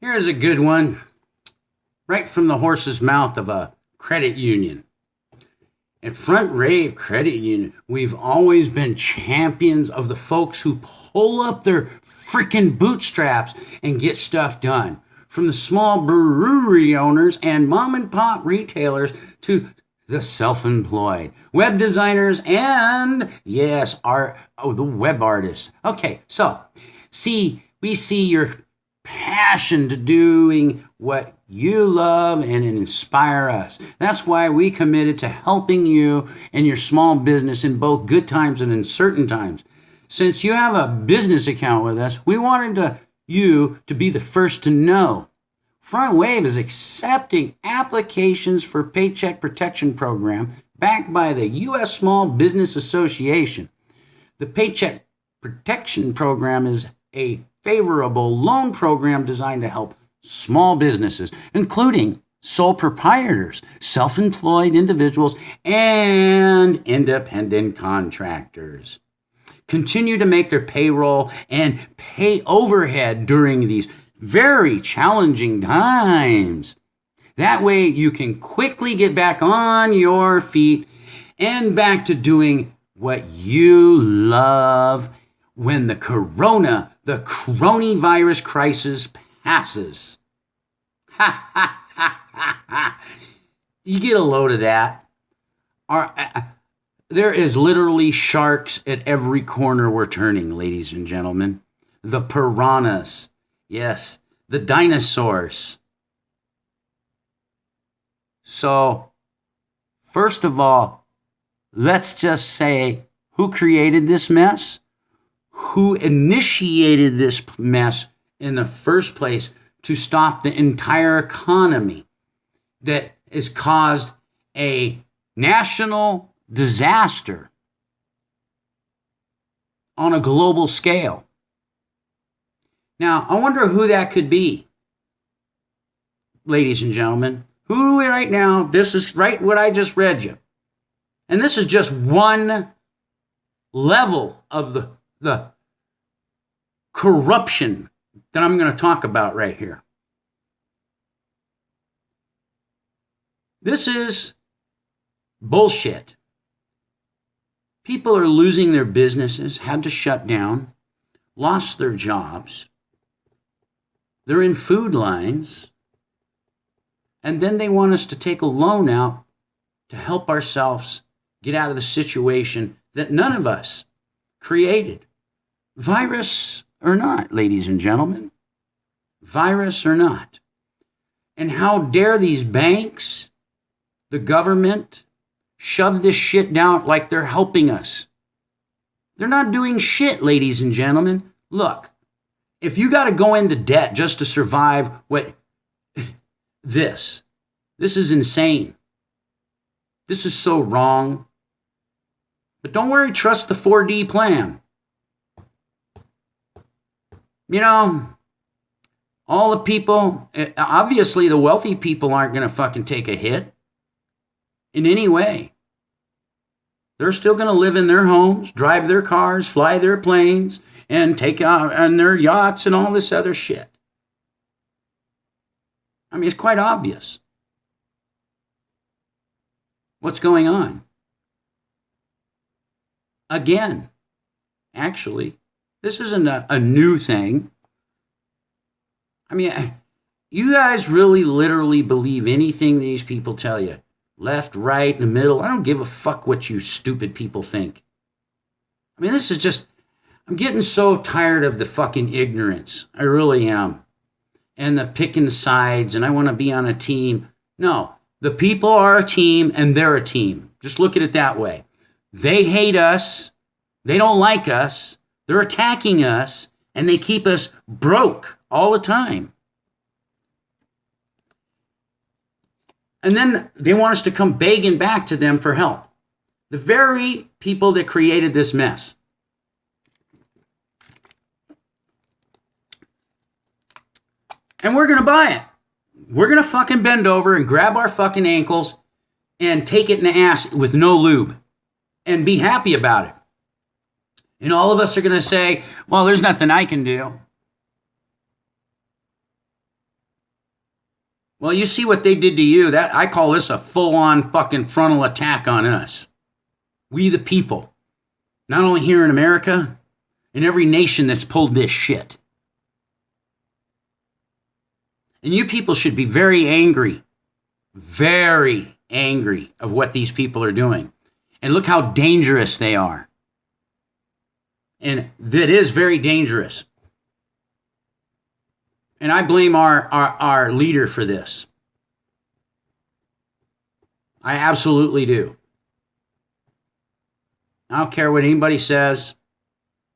Here's a good one, right from the horse's mouth of a credit union. At Front Rave Credit Union, we've always been champions of the folks who pull up their freaking bootstraps and get stuff done. From the small brewery owners and mom and pop retailers to the self-employed, web designers, and yes, the web artists. Okay, so we see your passion to doing what you love and inspire us. That's why we committed to helping you and your small business in both good times and in certain times. Since you have a business account with us, we wanted you to be the first to know. Front Wave is accepting applications for Paycheck Protection Program backed by the U.S. Small Business Association. The Paycheck Protection Program is a favorable loan program designed to help small businesses, including sole proprietors, self-employed individuals, and independent contractors, continue to make their payroll and pay overhead during these very challenging times. That way you can quickly get back on your feet and back to doing what you love when the coronavirus crisis passes. You get a load of that. There is literally sharks at every corner we're turning, ladies and gentlemen. The piranhas. Yes, the dinosaurs. So, first of all, let's just say who created this mess? Who initiated this mess in the first place to stop the entire economy that has caused a national disaster on a global scale? Now, I wonder who that could be, ladies and gentlemen. Who right now, this is right what I just read you. And this is just one level of the corruption that I'm going to talk about right here. This is bullshit. People are losing their businesses, had to shut down, lost their jobs. They're in food lines. And then they want us to take a loan out to help ourselves get out of the situation that none of us created. Virus or not, ladies and gentlemen. Virus or not. And how dare these banks, the government, shove this shit down like they're helping us. They're not doing shit, ladies and gentlemen. Look, if you got to go into debt just to survive this is insane. This is so wrong. But don't worry, trust the 4D plan. You know, all the people, obviously the wealthy people aren't going to fucking take a hit in any way. They're still going to live in their homes, drive their cars, fly their planes, and take out on their yachts and all this other shit. I mean, it's quite obvious what's going on. Again, actually, this isn't a new thing. I mean, you guys really literally believe anything these people tell you. Left, right, in the middle. I don't give a fuck what you stupid people think. I mean, this is just, I'm getting so tired of the fucking ignorance. I really am. And the picking sides, and I want to be on a team. No, the people are a team and they're a team. Just look at it that way. They hate us. They don't like us. They're attacking us, and they keep us broke all the time. And then they want us to come begging back to them for help. The very people that created this mess. And we're going to buy it. We're going to fucking bend over and grab our fucking ankles and take it in the ass with no lube and be happy about it. And all of us are going to say, well, there's nothing I can do. Well, you see what they did to you. That I call this a full-on fucking frontal attack on us. We the people. Not only here in America, in every nation that's pulled this shit. And you people should be very angry of what these people are doing. And look how dangerous they are. And that is very dangerous. And I blame our leader for this. I absolutely do. I don't care what anybody says.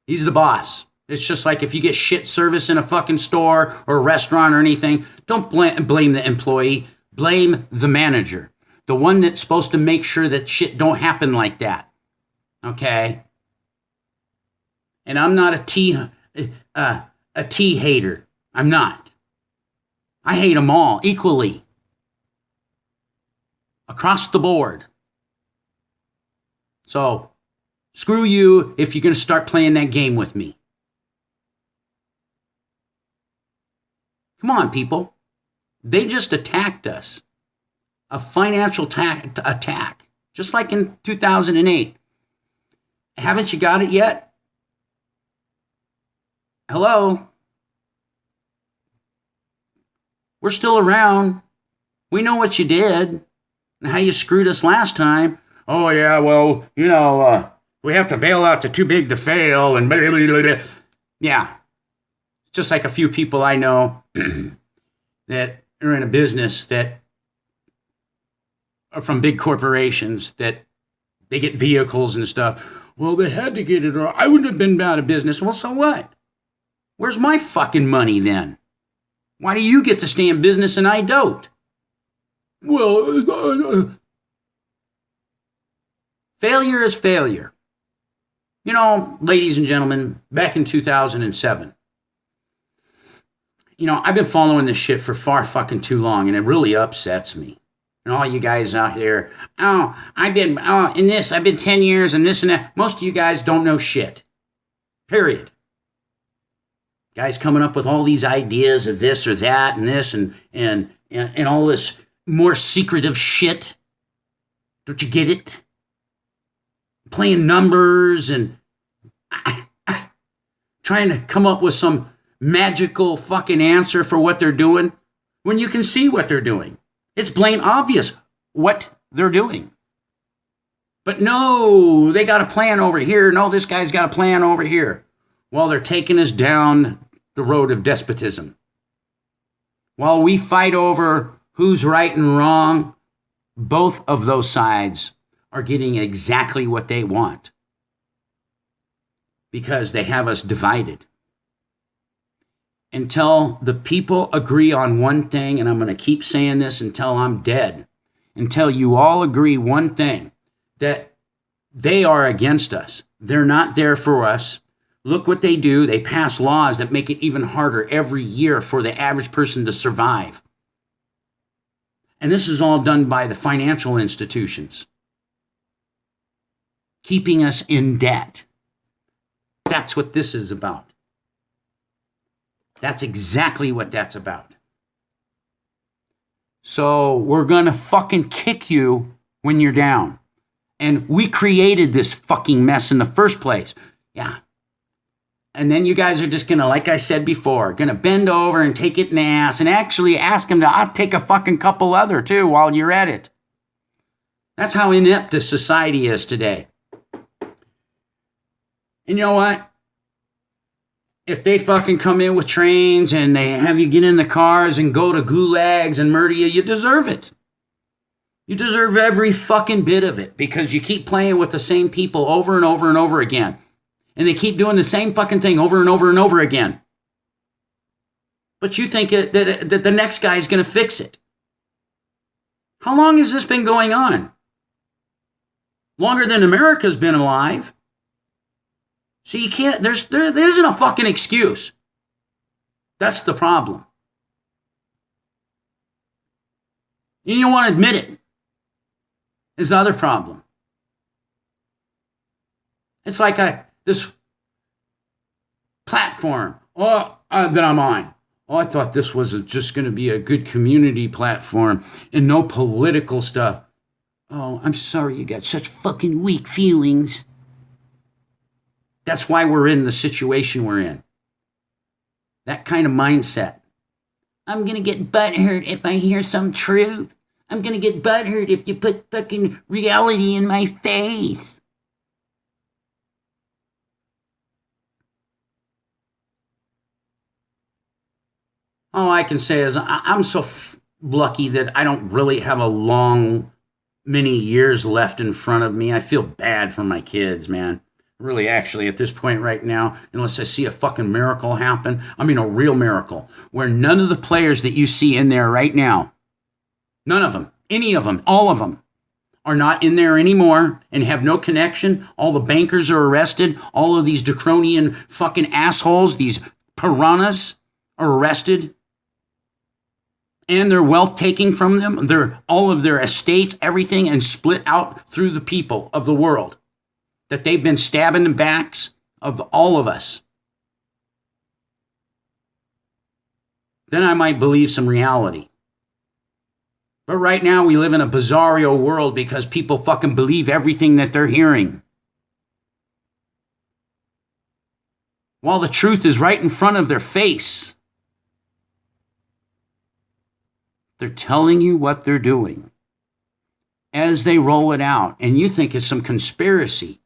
He's the boss. It's just like if you get shit service in a fucking store or a restaurant or anything, don't blame the employee. Blame the manager. The one that's supposed to make sure that shit don't happen like that. Okay? And I'm not a tea hater. I'm not. I hate them all equally. Across the board. So, screw you if you're going to start playing that game with me. Come on, people. They just attacked us. A financial attack. Just like in 2008. Haven't you got it yet? Hello? We're still around. We know what you did and how you screwed us last time. Oh, yeah, well, we have to bail out the too big to fail and blah, blah, blah, blah. Yeah. Just like a few people I know that are in a business that are from big corporations that they get vehicles and stuff. Well, they had to get it or I wouldn't have been out of business. Well, so what? Where's my fucking money then? Why do you get to stay in business and I don't? Well, failure is failure. Ladies and gentlemen, back in 2007, I've been following this shit for far fucking too long, and it really upsets me. And all you guys out there, I've been 10 years and this and that. Most of you guys don't know shit. Period. Guys coming up with all these ideas of this or that and this and all this more secretive shit. Don't you get it? Playing numbers and trying to come up with some magical fucking answer for what they're doing when you can see what they're doing. It's plain obvious what they're doing. But no, they got a plan over here. No, this guy's got a plan over here. Well, they're taking us down the road of despotism. While we fight over who's right and wrong, both of those sides are getting exactly what they want because they have us divided. Until the people agree on one thing, and I'm going to keep saying this until I'm dead, until you all agree one thing, that they are against us. They're not there for us. Look what they do. They pass laws that make it even harder every year for the average person to survive. And this is all done by the financial institutions, keeping us in debt. That's what this is about. That's exactly what that's about. So we're going to fucking kick you when you're down. And we created this fucking mess in the first place. Yeah. And then you guys are just going to, like I said before, going to bend over and take it in the ass and actually ask them to, I'll take a fucking couple other too while you're at it. That's how inept this society is today. And you know what? If they fucking come in with trains and they have you get in the cars and go to gulags and murder you, you deserve it. You deserve every fucking bit of it because you keep playing with the same people over and over and over again. And they keep doing the same fucking thing over and over and over again. But you think that the next guy is going to fix it. How long has this been going on? Longer than America's been alive. So you can't, there isn't a fucking excuse. That's the problem. And you don't want to admit it. Is the other problem. It's like this platform that I'm on. Oh, I thought this was just going to be a good community platform and no political stuff. Oh, I'm sorry you got such fucking weak feelings. That's why we're in the situation we're in. That kind of mindset. I'm going to get butthurt if I hear some truth. I'm going to get butthurt if you put fucking reality in my face. All I can say is I'm so lucky that I don't really have many years left in front of me. I feel bad for my kids, man. Really, actually, at this point right now, unless I see a fucking miracle happen, I mean a real miracle, where none of the players that you see in there right now, none of them, any of them, all of them, are not in there anymore and have no connection. All the bankers are arrested. All of these draconian fucking assholes, these piranhas, are arrested. And their wealth taken from them, all of their estates, everything, and split out through the people of the world. That they've been stabbing the backs of all of us. Then I might believe some reality. But right now we live in a bizarro world because people fucking believe everything that they're hearing. While the truth is right in front of their face. They're telling you what they're doing as they roll it out. And you think it's some conspiracy.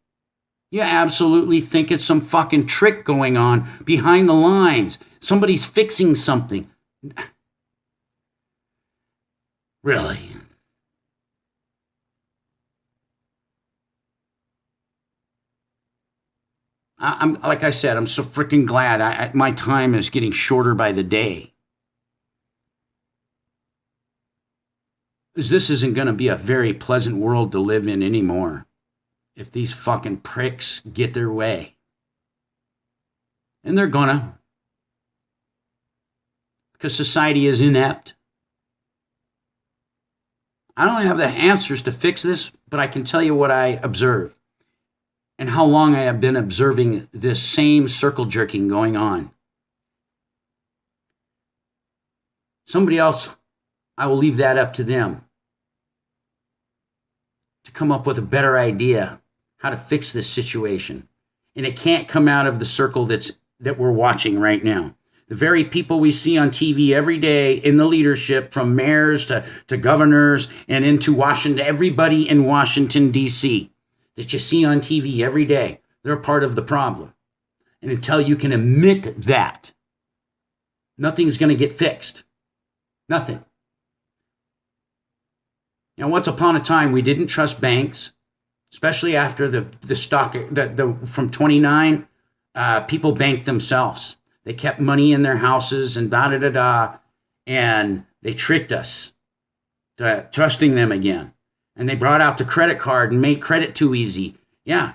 You absolutely think it's some fucking trick going on behind the lines. Somebody's fixing something. Really? I'm like I said, I'm so freaking glad. My time is getting shorter by the day. Because this isn't going to be a very pleasant world to live in anymore if these fucking pricks get their way. And they're gonna. Because society is inept. I don't have the answers to fix this, but I can tell you what I observe and how long I have been observing this same circle jerking going on. Somebody else, I will leave that up to them to come up with a better idea how to fix this situation. And it can't come out of the circle that we're watching right now. The very people we see on TV every day in the leadership, from mayors to governors and into Washington, everybody in Washington, D.C. that you see on TV every day, they're part of the problem. And until you can admit that, nothing's going to get fixed. Nothing. You know, once upon a time, we didn't trust banks, especially after the stock from 29. People banked themselves. They kept money in their houses and and they tricked us to trusting them again. And they brought out the credit card and made credit too easy. Yeah,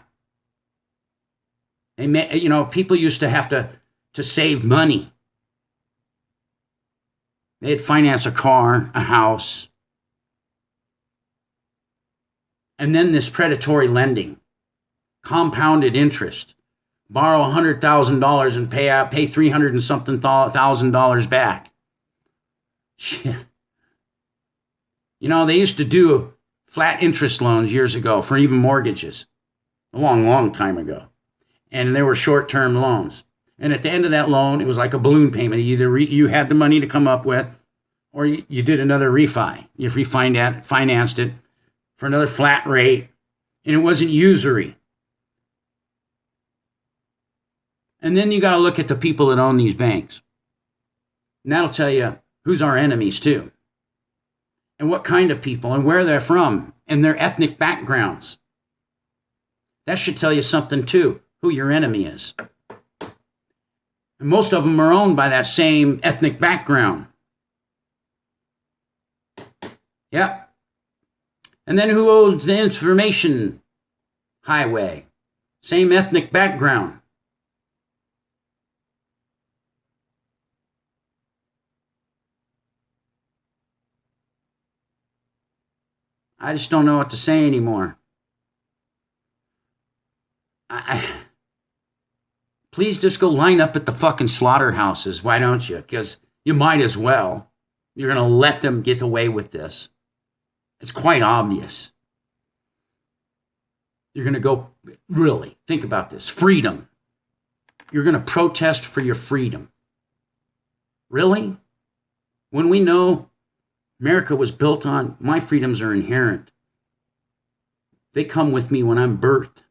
people used to have to save money. They'd finance a car, a house. And then this predatory lending, compounded interest, borrow $100,000 and pay 300 and something $1,000 back. Shit. You know, they used to do flat interest loans years ago for even mortgages, a long, long time ago. And they were short-term loans. And at the end of that loan, it was like a balloon payment. Either you had the money to come up with, or you did another refi. You financed it for another flat rate, and it wasn't usury. And then you got to look at the people that own these banks. And that'll tell you who's our enemies too. And what kind of people and where they're from and their ethnic backgrounds. That should tell you something too, who your enemy is. And most of them are owned by that same ethnic background. Yep. And then who owns the information highway? Same ethnic background. I just don't know what to say anymore. Please just go line up at the fucking slaughterhouses. Why don't you? Because You might as well. You're going to let them get away with this. It's quite obvious. You're going to go, really, think about this. Freedom. You're going to protest for your freedom. Really? When we know America was built on, my freedoms are inherent. They come with me when I'm birthed.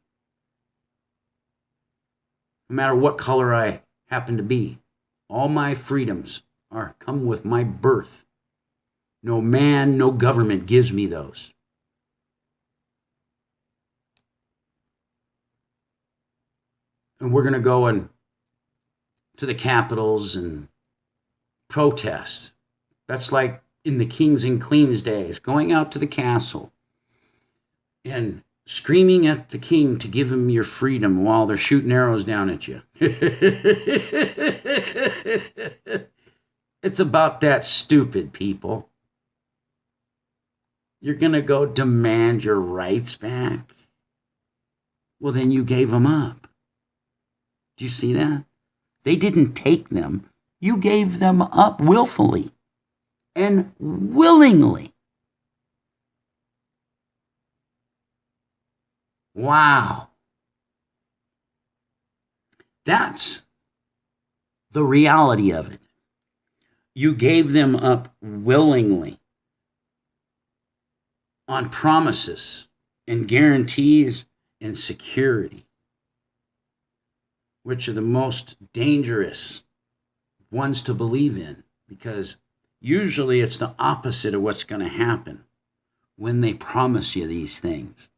No matter what color I happen to be, all my freedoms come with my birth. No man, no government gives me those. And we're going to go to the capitals and protest. That's like in the kings and queens days, going out to the castle and screaming at the king to give him your freedom while they're shooting arrows down at you. It's about that stupid, people. You're going to go demand your rights back? Well, then you gave them up. Do you see that? They didn't take them. You gave them up willfully and willingly. Wow. That's the reality of it. You gave them up willingly on promises and guarantees and security, which are the most dangerous ones to believe in, because usually it's the opposite of what's going to happen when they promise you these things.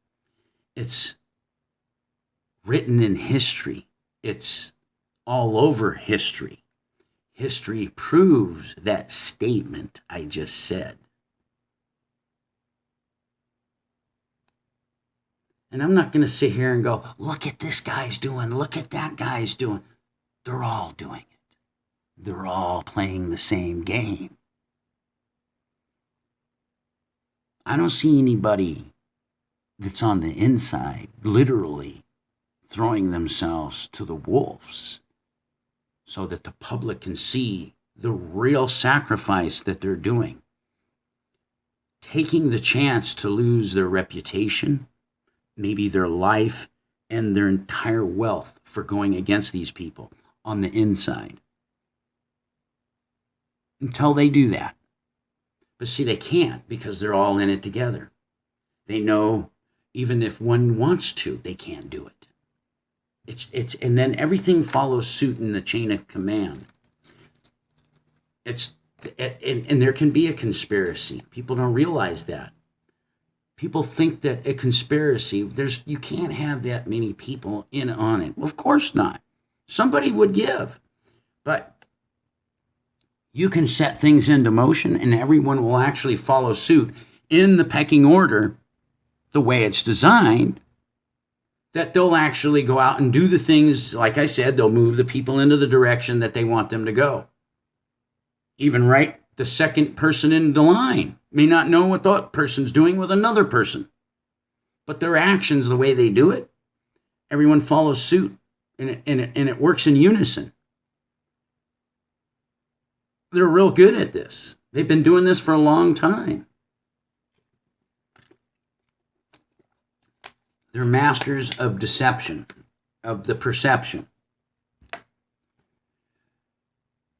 It's written in history. It's all over history. History proves that statement I just said. And I'm not going to sit here and go, look at this guy's doing, look at that guy's doing. They're all doing it. They're all playing the same game. I don't see anybody that's on the inside literally throwing themselves to the wolves so that the public can see the real sacrifice that they're doing. Taking the chance to lose their reputation, maybe their life, and their entire wealth for going against these people on the inside. Until they do that. But see, they can't because they're all in it together. They know even if one wants to, they can't do it. And then everything follows suit in the chain of command. And there can be a conspiracy. People don't realize that. People think that a conspiracy, you can't have that many people in on it. Well, of course not. Somebody would give. But you can set things into motion and everyone will actually follow suit in the pecking order, the way it's designed, that they'll actually go out and do the things, like I said, they'll move the people into the direction that they want them to go. Even right, the second person in the line may not know what that person's doing with another person. But their actions, the way they do it, everyone follows suit, and it works in unison. They're real good at this. They've been doing this for a long time. They're masters of deception, of the perception.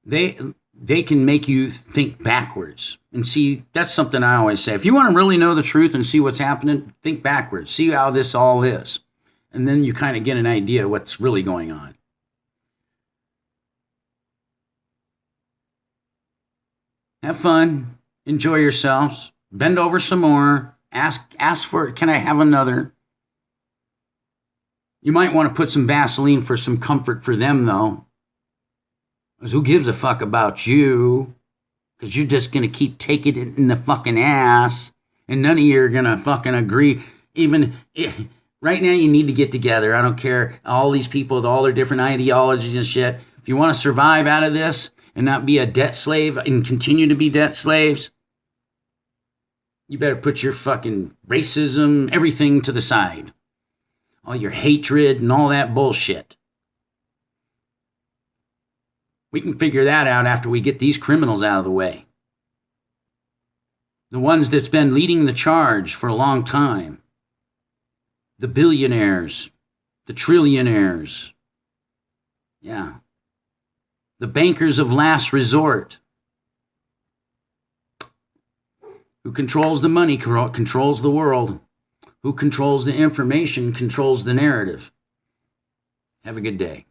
They can make you think backwards. And see, that's something I always say. If you want to really know the truth and see what's happening, think backwards. See how this all is. And then you kind of get an idea what's really going on. Have fun. Enjoy yourselves. Bend over some more. Ask for it. Can I have another? You might want to put some Vaseline for some comfort for them, though. Because who gives a fuck about you? Because you're just going to keep taking it in the fucking ass. And none of you are going to fucking agree. Right now, you need to get together. I don't care. All these people with all their different ideologies and shit. If you want to survive out of this and not be a debt slave and continue to be debt slaves, you better put your fucking racism, everything to the side. All your hatred and all that bullshit. We can figure that out after we get these criminals out of the way. The ones that's been leading the charge for a long time. The billionaires, the trillionaires. Yeah. The bankers of last resort. Who controls the money controls the world. Who controls the information controls the narrative. Have a good day.